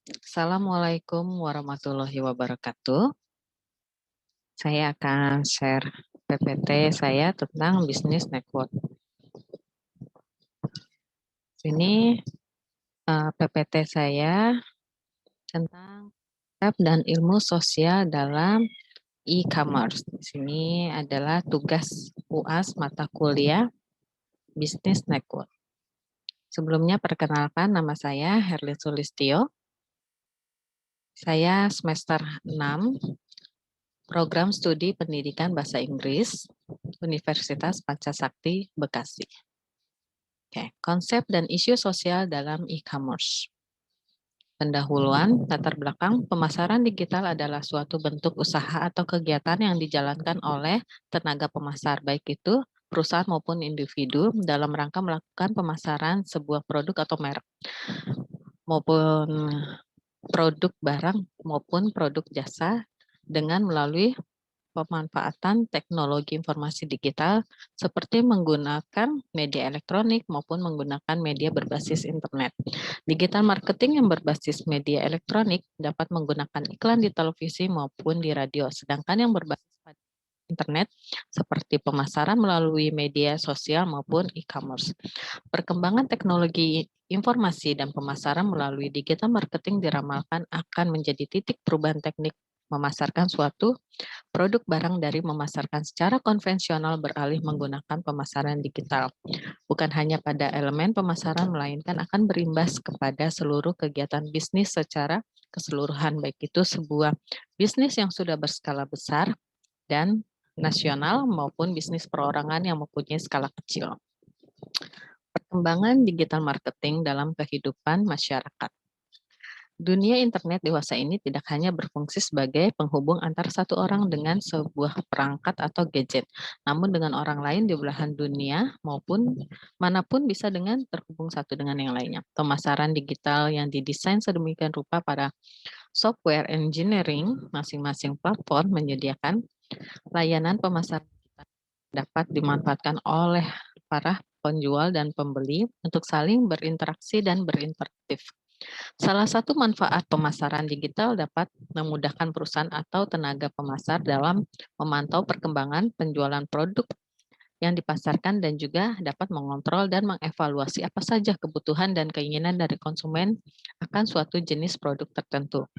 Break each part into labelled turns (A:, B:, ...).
A: Assalamualaikum warahmatullahi wabarakatuh. Saya akan share PPT saya tentang bisnis network. Ini PPT saya tentang konsep dan ilmu sosial dalam e-commerce. Di sini adalah tugas UAS mata kuliah Bisnis Network. Sebelumnya perkenalkan, nama saya Herli Sulistyo. Saya semester 6 Program Studi Pendidikan Bahasa Inggris Universitas Pancasakti, Bekasi. Oke, konsep dan isu sosial dalam e-commerce. Pendahuluan, latar belakang, pemasaran digital adalah suatu bentuk usaha atau kegiatan yang dijalankan oleh tenaga pemasar, baik itu perusahaan maupun individu dalam rangka melakukan pemasaran sebuah produk atau merek, maupun produk barang maupun produk jasa dengan melalui pemanfaatan teknologi informasi digital seperti menggunakan media elektronik maupun menggunakan media berbasis internet. Digital marketing yang berbasis media elektronik dapat menggunakan iklan di televisi maupun di radio, sedangkan yang berbasis pada internet seperti pemasaran melalui media sosial maupun e-commerce. Perkembangan teknologi informasi dan pemasaran melalui digital marketing diramalkan akan menjadi titik perubahan teknik memasarkan suatu produk barang dari memasarkan secara konvensional beralih menggunakan pemasaran digital. Bukan hanya pada elemen pemasaran, melainkan akan berimbas kepada seluruh kegiatan bisnis secara keseluruhan, baik itu sebuah bisnis yang sudah berskala besar dan nasional maupun bisnis perorangan yang mempunyai skala kecil. Perkembangan digital marketing dalam kehidupan masyarakat. Dunia internet dewasa ini tidak hanya berfungsi sebagai penghubung antara satu orang dengan sebuah perangkat atau gadget, namun dengan orang lain di belahan dunia maupun manapun bisa dengan terhubung satu dengan yang lainnya. Pemasaran digital yang didesain sedemikian rupa pada software engineering, masing-masing platform menyediakan layanan pemasaran dapat dimanfaatkan oleh para penjual dan pembeli untuk saling berinteraksi dan berinteraktif. Salah satu manfaat pemasaran digital dapat memudahkan perusahaan atau tenaga pemasar dalam memantau perkembangan penjualan produk yang dipasarkan dan juga dapat mengontrol dan mengevaluasi apa saja kebutuhan dan keinginan dari konsumen akan suatu jenis produk tertentu.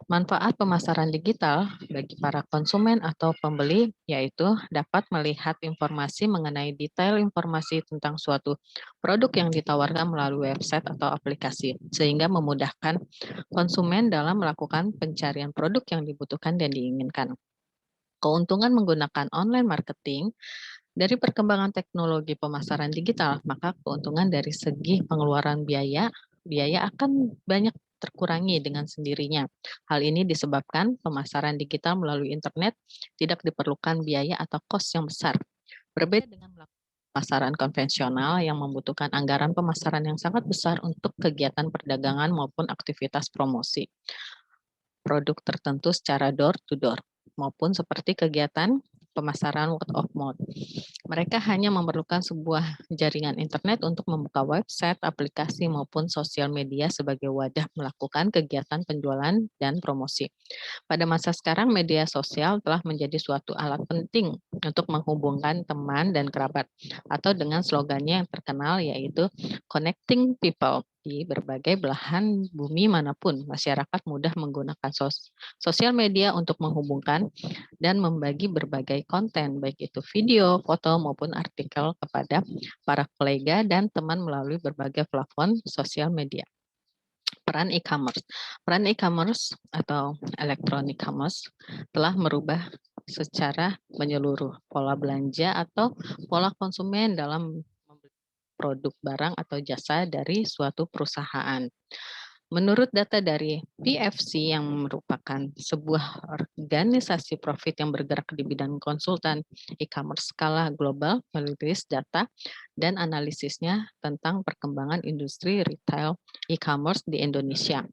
A: Manfaat pemasaran digital bagi para konsumen atau pembeli yaitu dapat melihat informasi mengenai detail informasi tentang suatu produk yang ditawarkan melalui website atau aplikasi, sehingga memudahkan konsumen dalam melakukan pencarian produk yang dibutuhkan dan diinginkan. Keuntungan menggunakan online marketing dari perkembangan teknologi pemasaran digital, maka keuntungan dari segi pengeluaran biaya akan banyak terkurangi dengan sendirinya. Hal ini disebabkan pemasaran digital melalui internet tidak diperlukan biaya atau kos yang besar. Berbeda dengan pemasaran konvensional yang membutuhkan anggaran pemasaran yang sangat besar untuk kegiatan perdagangan maupun aktivitas promosi produk tertentu secara door to door maupun seperti kegiatan pemasaran word of mouth. Mereka hanya memerlukan sebuah jaringan internet untuk membuka website, aplikasi maupun sosial media sebagai wadah melakukan kegiatan penjualan dan promosi. Pada masa sekarang, media sosial telah menjadi suatu alat penting untuk menghubungkan teman dan kerabat, atau dengan slogannya yang terkenal yaitu Connecting People. Di berbagai belahan bumi manapun, masyarakat mudah menggunakan sosial media untuk menghubungkan dan membagi berbagai konten, baik itu video, foto, maupun artikel kepada para kolega dan teman melalui berbagai platform sosial media. Peran e-commerce. Peran e-commerce atau electronic commerce telah merubah secara menyeluruh pola belanja atau pola konsumen dalam membeli produk barang atau jasa dari suatu perusahaan. Menurut data dari PFC yang merupakan sebuah organisasi profit yang bergerak di bidang konsultan e-commerce skala global, merilis data dan analisisnya tentang perkembangan industri retail e-commerce di Indonesia,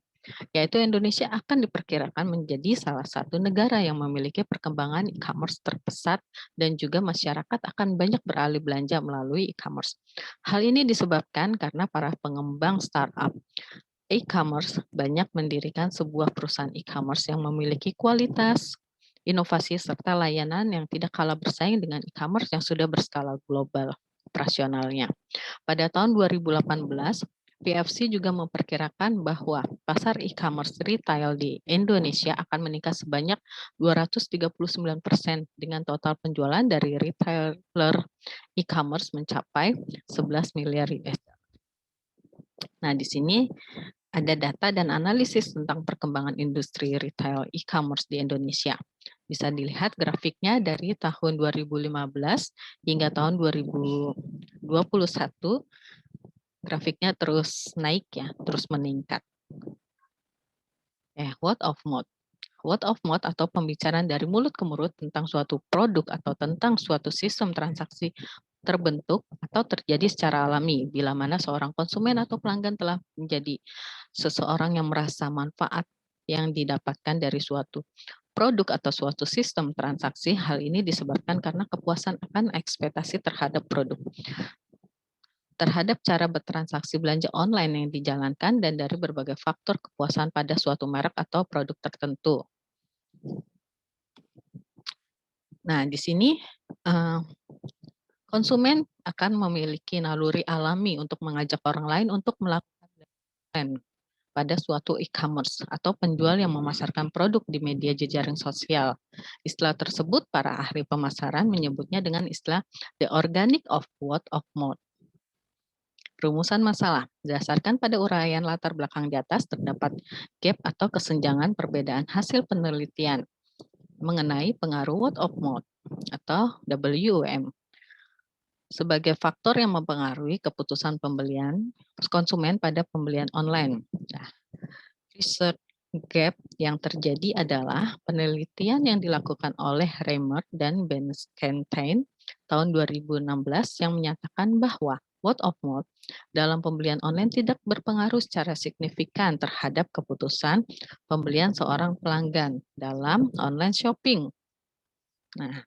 A: yaitu Indonesia akan diperkirakan menjadi salah satu negara yang memiliki perkembangan e-commerce terpesat dan juga masyarakat akan banyak beralih belanja melalui e-commerce. Hal ini disebabkan karena para pengembang startup e-commerce banyak mendirikan sebuah perusahaan e-commerce yang memiliki kualitas, inovasi, serta layanan yang tidak kalah bersaing dengan e-commerce yang sudah berskala global operasionalnya. Pada tahun 2018, PFC juga memperkirakan bahwa pasar e-commerce retail di Indonesia akan meningkat sebanyak 239% dengan total penjualan dari retailer e-commerce mencapai 11 miliar US. Nah, di sini ada data dan analisis tentang perkembangan industri retail e-commerce di Indonesia. Bisa dilihat grafiknya dari tahun 2015 hingga tahun 2021, grafiknya terus naik ya, terus meningkat. Word of mouth. Word of mouth atau pembicaraan dari mulut ke mulut tentang suatu produk atau tentang suatu sistem transaksi terbentuk atau terjadi secara alami bila mana seorang konsumen atau pelanggan telah menjadi seseorang yang merasa manfaat yang didapatkan dari suatu produk atau suatu sistem transaksi. Hal ini disebabkan karena kepuasan akan ekspektasi terhadap produk, terhadap cara bertransaksi belanja online yang dijalankan, dan dari berbagai faktor kepuasan pada suatu merek atau produk tertentu. Nah, di sini konsumen akan memiliki naluri alami untuk mengajak orang lain untuk melakukan belanja pada suatu e-commerce atau penjual yang memasarkan produk di media jejaring sosial. Istilah tersebut para ahli pemasaran menyebutnya dengan istilah the organic of word of mouth. Rumusan masalah. Berdasarkan pada uraian latar belakang di atas, terdapat gap atau kesenjangan perbedaan hasil penelitian mengenai pengaruh word of mouth atau WOM sebagai faktor yang mempengaruhi keputusan pembelian konsumen pada pembelian online. Nah, research gap yang terjadi adalah penelitian yang dilakukan oleh Reimer dan Benskentine tahun 2016 yang menyatakan bahwa word of mouth dalam pembelian online tidak berpengaruh secara signifikan terhadap keputusan pembelian seorang pelanggan dalam online shopping. Nah,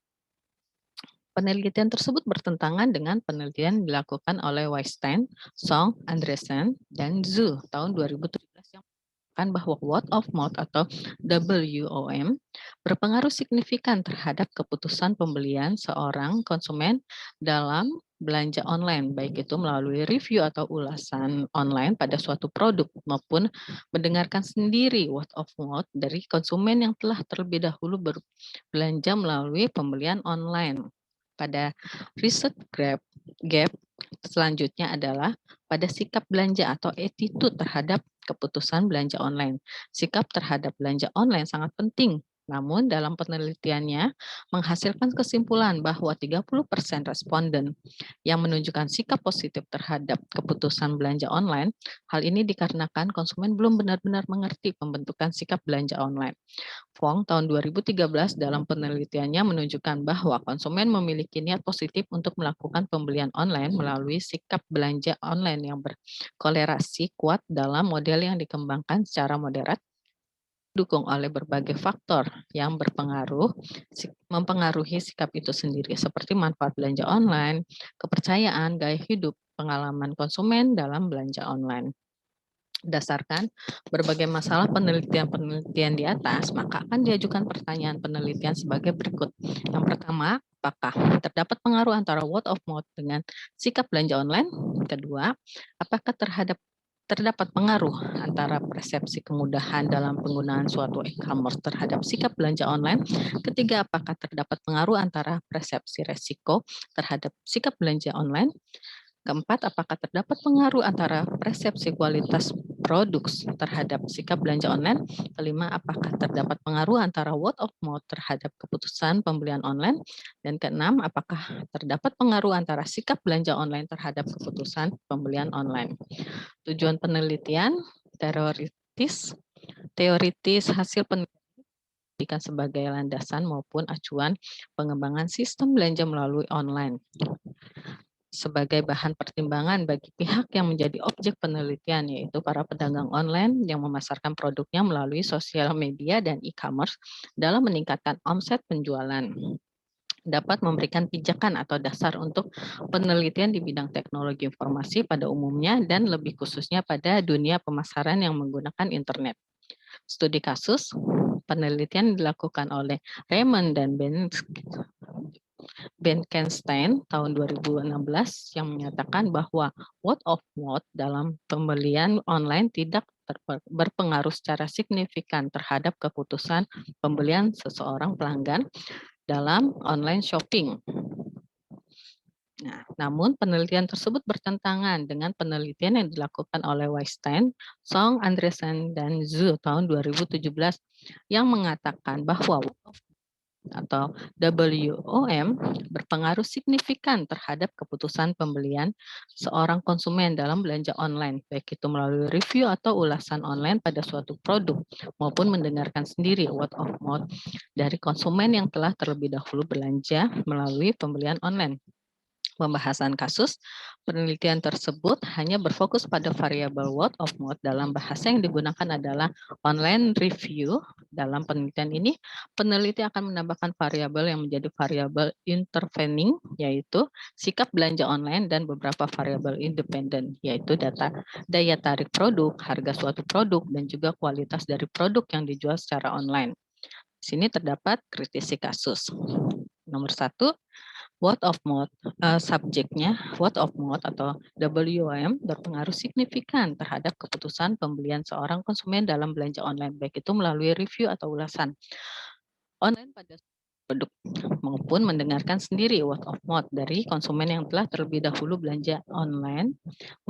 A: penelitian tersebut bertentangan dengan penelitian dilakukan oleh Weinstein, Song, Andresen, dan Zhu tahun 2017 yang mengatakan bahwa word of mouth atau WOM berpengaruh signifikan terhadap keputusan pembelian seorang konsumen dalam belanja online, baik itu melalui review atau ulasan online pada suatu produk maupun mendengarkan sendiri word of mouth dari konsumen yang telah terlebih dahulu berbelanja melalui pembelian online. Pada riset gap selanjutnya adalah pada sikap belanja atau attitude terhadap keputusan belanja online. Sikap terhadap belanja online sangat penting. Namun dalam penelitiannya menghasilkan kesimpulan bahwa 30% responden yang menunjukkan sikap positif terhadap keputusan belanja online. Hal ini dikarenakan konsumen belum benar-benar mengerti pembentukan sikap belanja online. Fong tahun 2013 dalam penelitiannya menunjukkan bahwa konsumen memiliki niat positif untuk melakukan pembelian online melalui sikap belanja online yang berkolerasi kuat dalam model yang dikembangkan secara moderat, didukung oleh berbagai faktor yang mempengaruhi sikap itu sendiri, seperti manfaat belanja online, kepercayaan, gaya hidup, pengalaman konsumen dalam belanja online. Berdasarkan berbagai masalah penelitian-penelitian di atas, maka akan diajukan pertanyaan penelitian sebagai berikut. Yang pertama, apakah terdapat pengaruh antara word of mouth dengan sikap belanja online? Kedua, apakah terdapat pengaruh antara persepsi kemudahan dalam penggunaan suatu e-commerce terhadap sikap belanja online? Ketiga, apakah terdapat pengaruh antara persepsi resiko terhadap sikap belanja online? Keempat, apakah terdapat pengaruh antara persepsi kualitas produk terhadap sikap belanja online? Kelima, apakah terdapat pengaruh antara word of mouth terhadap keputusan pembelian online? Dan keenam, apakah terdapat pengaruh antara sikap belanja online terhadap keputusan pembelian online? Tujuan penelitian teoritis hasil penelitian sebagai landasan maupun acuan pengembangan sistem belanja melalui online sebagai bahan pertimbangan bagi pihak yang menjadi objek penelitian, yaitu para pedagang online yang memasarkan produknya melalui sosial media dan e-commerce dalam meningkatkan omset penjualan. dapat memberikan pijakan atau dasar untuk penelitian di bidang teknologi informasi pada umumnya dan lebih khususnya pada dunia pemasaran yang menggunakan internet. Studi kasus, penelitian dilakukan oleh Raymond dan Benkenstein tahun 2016 yang menyatakan bahwa word of mouth dalam pembelian online tidak berpengaruh secara signifikan terhadap keputusan pembelian seseorang pelanggan dalam online shopping. Nah, namun penelitian tersebut bertentangan dengan penelitian yang dilakukan oleh Weinstein, Song, Andresen, dan Zhu tahun 2017 yang mengatakan bahwa atau WOM berpengaruh signifikan terhadap keputusan pembelian seorang konsumen dalam belanja online, baik itu melalui review atau ulasan online pada suatu produk, maupun mendengarkan sendiri word of mouth dari konsumen yang telah terlebih dahulu belanja melalui pembelian online. Pembahasan kasus, penelitian tersebut hanya berfokus pada variabel word of mouth. Dalam bahasa yang digunakan adalah online review. Dalam penelitian ini, peneliti akan menambahkan variabel yang menjadi variabel intervening, yaitu sikap belanja online, dan beberapa variabel independen, yaitu daya tarik produk, harga suatu produk, dan juga kualitas dari produk yang dijual secara online. Di sini terdapat kritisi kasus. Nomor 1, word of mouth, subjeknya word of mouth atau WOM berpengaruh signifikan terhadap keputusan pembelian seorang konsumen dalam belanja online, baik itu melalui review atau ulasan online pada produk maupun mendengarkan sendiri word of mouth dari konsumen yang telah terlebih dahulu belanja online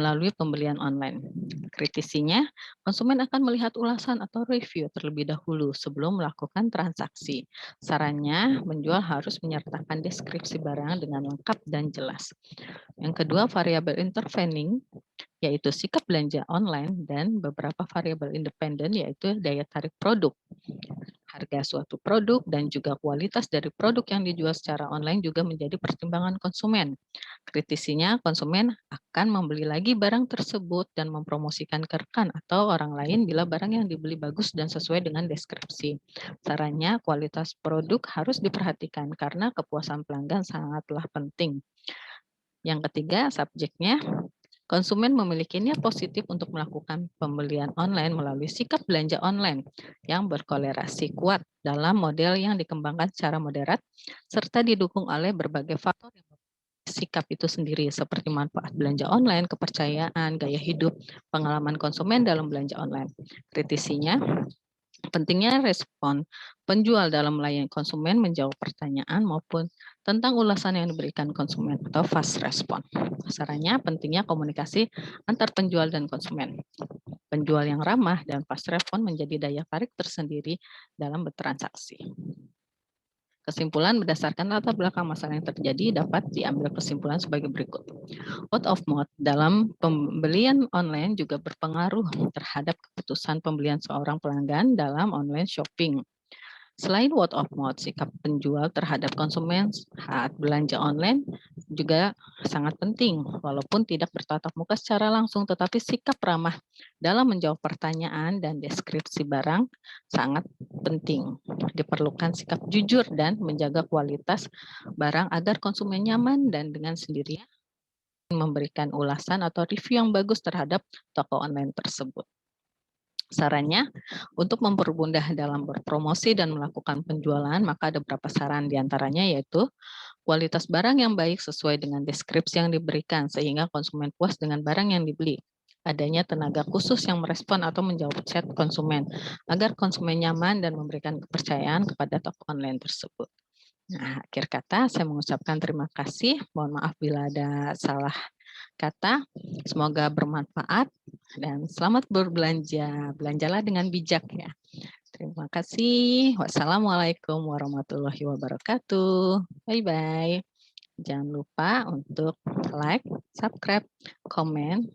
A: melalui pembelian online. Kritisinya, konsumen akan melihat ulasan atau review terlebih dahulu sebelum melakukan transaksi. Sarannya, penjual harus menyertakan deskripsi barang dengan lengkap dan jelas. Yang kedua, variabel intervening, yaitu sikap belanja online, dan beberapa variabel independen, yaitu daya tarik produk, harga suatu produk, dan juga kualitas dari produk yang dijual secara online juga menjadi pertimbangan konsumen. Kritisinya, konsumen akan membeli lagi barang tersebut dan mempromosikan ke rekan atau orang lain bila barang yang dibeli bagus dan sesuai dengan deskripsi. Sarannya, kualitas produk harus diperhatikan karena kepuasan pelanggan sangatlah penting. Yang ketiga, subjeknya, konsumen memiliki niat positif untuk melakukan pembelian online melalui sikap belanja online yang berkolerasi kuat dalam model yang dikembangkan secara moderat serta didukung oleh berbagai faktor yang sikap itu sendiri seperti manfaat belanja online, kepercayaan, gaya hidup, pengalaman konsumen dalam belanja online. Kritisinya, pentingnya respon penjual dalam melayani konsumen menjawab pertanyaan maupun tentang ulasan yang diberikan konsumen atau fast respon. Sarannya, pentingnya komunikasi antar penjual dan konsumen. Penjual yang ramah dan fast respon menjadi daya tarik tersendiri dalam bertransaksi. Kesimpulan berdasarkan latar belakang masalah yang terjadi dapat diambil kesimpulan sebagai berikut. Word of mouth dalam pembelian online juga berpengaruh terhadap keputusan pembelian seorang pelanggan dalam online shopping. Selain word of mouth, sikap penjual terhadap konsumen saat belanja online juga sangat penting, walaupun tidak bertatap muka secara langsung, tetapi sikap ramah dalam menjawab pertanyaan dan deskripsi barang sangat penting. Diperlukan sikap jujur dan menjaga kualitas barang agar konsumen nyaman dan dengan sendirinya memberikan ulasan atau review yang bagus terhadap toko online tersebut. Sarannya, untuk mempermudah dalam berpromosi dan melakukan penjualan, maka ada beberapa saran diantaranya yaitu kualitas barang yang baik sesuai dengan deskripsi yang diberikan sehingga konsumen puas dengan barang yang dibeli. Adanya tenaga khusus yang merespon atau menjawab chat konsumen agar konsumen nyaman dan memberikan kepercayaan kepada toko online tersebut. Nah, akhir kata saya mengucapkan terima kasih. Mohon maaf bila ada salah kata. Semoga bermanfaat dan selamat berbelanja. Belanjalah dengan bijak ya. Terima kasih. Wassalamualaikum warahmatullahi wabarakatuh. Bye-bye. Jangan lupa untuk like, subscribe, komen,